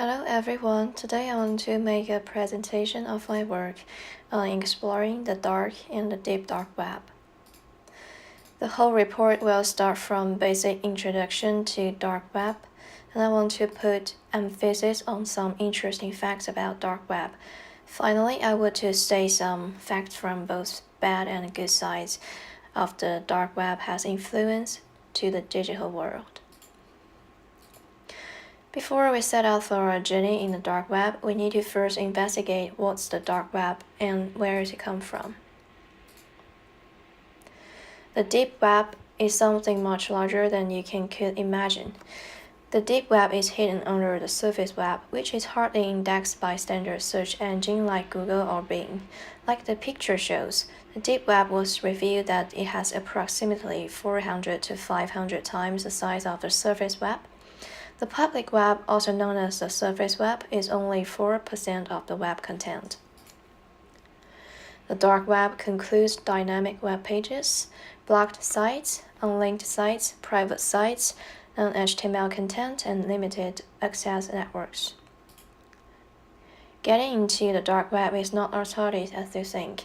Hello everyone, today I want to make a presentation of my work on exploring the dark and the deep dark web. The whole report will start from basic introduction to dark web, and I want to put emphasis on some interesting facts about dark web. Finally, I want to say some facts from both bad and good sides of the dark web has influence to the digital world. Before we set out for our journey in the dark web, we need to first investigate what's the dark web and where does it come from. The deep web is something much larger than you could imagine. The deep web is hidden under the surface web, which is hardly indexed by standard search engines like Google or Bing. Like the picture shows, the deep web was revealed that it has approximately 400 to 500 times the size of the surface web. The public web, also known as the surface web, is only 4% of the web content. The dark web includes dynamic web pages, blocked sites, unlinked sites, private sites, non-HTML content, and limited access networks. Getting into the dark web is not as hard as you think.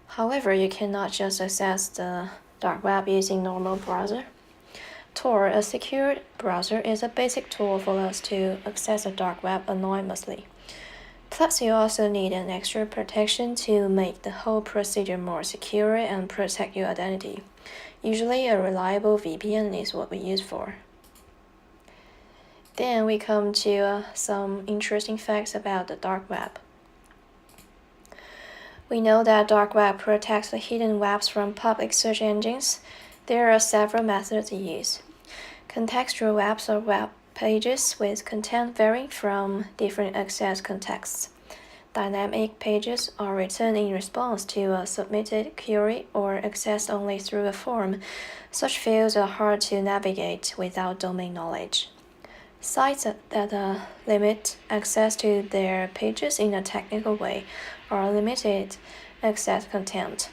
However, you cannot just access the dark web using normal browser. Tor, a secure browser, is a basic tool for us to access the dark web anonymously. Plus, you also need an extra protection to make the whole procedure more secure and protect your identity. Usually, a reliable VPN is what we use for. Then we come to some interesting facts about the dark web. We know that dark web protects the hidden webs from public search engines. There are several methods to use. Contextual webs are web pages with content varying from different access contexts. Dynamic pages are written in response to a submitted query or accessed only through a form. Such fields are hard to navigate without domain knowledge. Sites that limit access to their pages in a technical way are limited access content.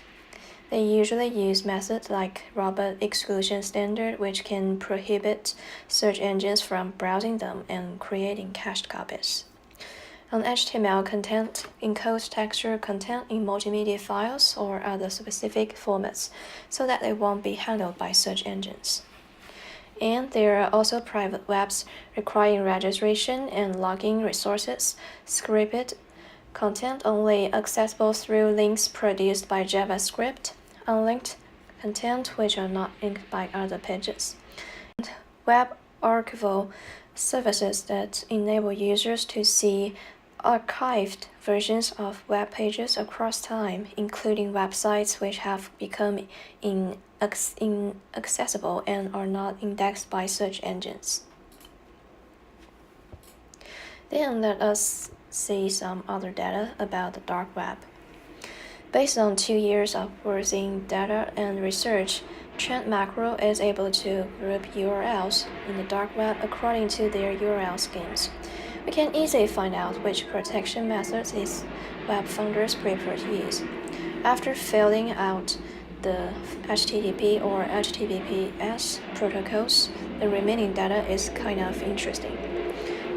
They usually use methods like robot exclusion standard, which can prohibit search engines from browsing them and creating cached copies. HTML content encodes textual content in multimedia files or other specific formats so that it won't be handled by search engines. And there are also private webs requiring registration and login resources, scripted content only accessible through links produced by JavaScript, unlinked content which are not linked by other pages, and web archival services that enable users to see archived versions of web pages across time, including websites which have become inaccessible and are not indexed by search engines. Then let us see some other data about the dark web. Based on 2 years of working data and research, Trend Macro is able to group URLs in the dark web according to their URL schemes. We can easily find out which protection methods these web founders prefer to use. After filling out the HTTP or HTTPS protocols, the remaining data is kind of interesting.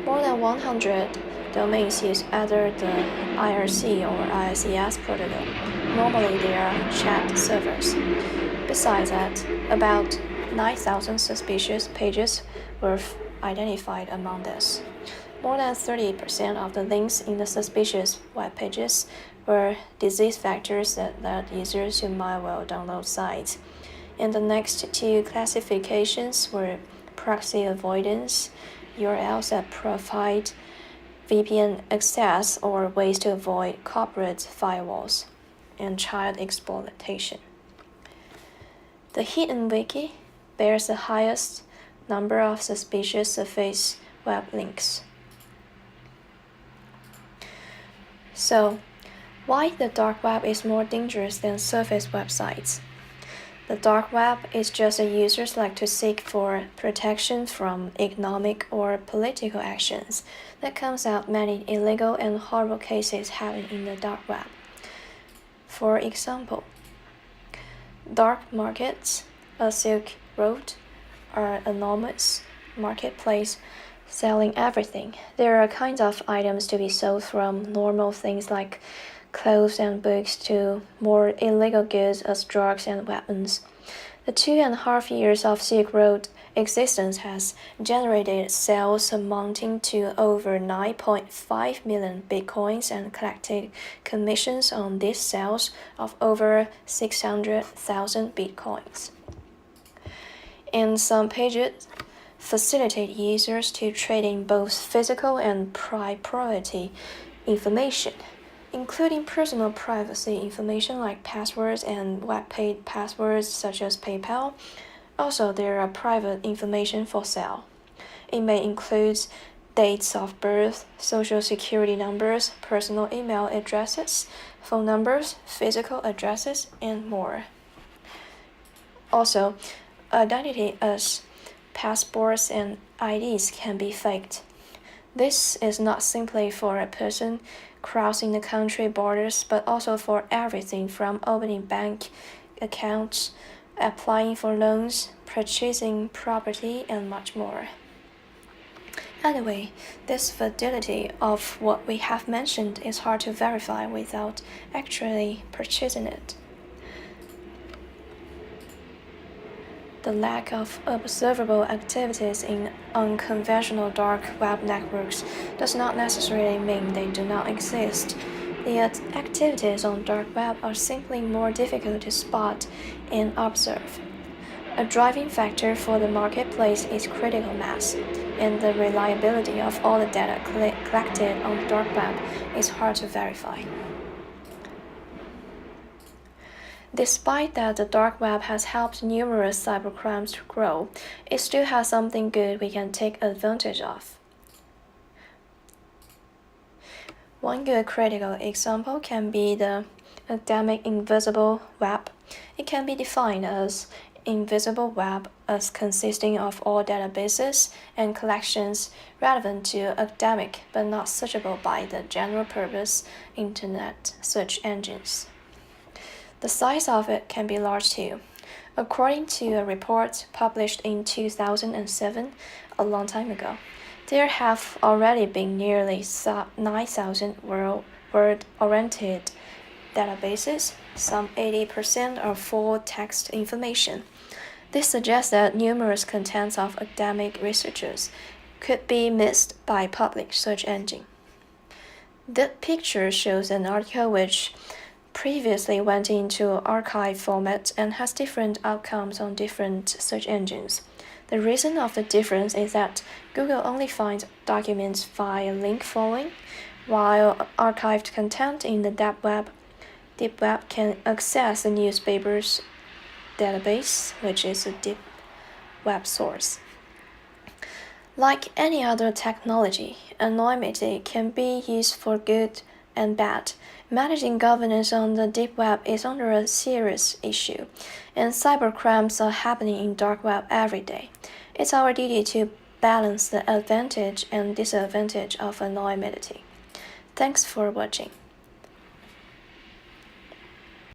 More than 100 domains use either the IRC or ICS protocol. Normally, they are chat servers. Besides that, about 9,000 suspicious pages were identified among this. More than 30% of the links in the suspicious web pages were disease factors that led users to malware download sites. And the next two classifications were proxy avoidance, URLs that provide VPN access or ways to avoid corporate firewalls, and child exploitation. The Hidden Wiki bears the highest number of suspicious surface web links. So, why the dark web is more dangerous than surface websites? The dark web is just a users like to seek for protection from economic or political actions. That comes out many illegal and horrible cases happen in the dark web. For example, dark markets, a Silk Road, are enormous marketplace selling everything. There are kinds of items to be sold, from normal things like clothes and books to more illegal goods as drugs and weapons. The 2.5 years of Silk Road existence has generated sales amounting to over 9.5 million bitcoins and collected commissions on these sales of over 600,000 bitcoins. And some pages facilitate users to trade in both physical and proprietary information, including personal privacy information like passwords and web-paid passwords such as PayPal. Also, there are private information for sale. It may include dates of birth, social security numbers, personal email addresses, phone numbers, physical addresses, and more. Also, identity as passports and IDs can be faked. This is not simply for a person crossing the country borders, but also for everything from opening bank accounts, applying for loans, purchasing property, and much more. Anyway, this fidelity of what we have mentioned is hard to verify without actually purchasing it. The lack of observable activities in unconventional dark web networks does not necessarily mean they do not exist. The activities on dark web are simply more difficult to spot and observe. A driving factor for the marketplace is critical mass, and the reliability of all the data collected on the dark web is hard to verify. Despite that the dark web has helped numerous cybercrimes to grow, it still has something good we can take advantage of. One good critical example can be the academic invisible web. It can be defined as invisible web as consisting of all databases and collections relevant to academic but not searchable by the general purpose internet search engines. The size of it can be large too. According to a report published in 2007, a long time ago, there have already been nearly 9,000 word-oriented databases, some 80% are full text information. This suggests that numerous contents of academic researchers could be missed by public search engine. The picture shows an article which previously went into archive format and has different outcomes on different search engines. The reason of the difference is that Google only finds documents via link following, while archived content in the deep web can access the newspaper's database, which is a deep web source. Like any other technology, anonymity can be used for good and bad. Managing governance on the deep web is under a serious issue, and cybercrimes are happening in dark web every day. It's our duty to balance the advantage and disadvantage of anonymity. Thanks for watching.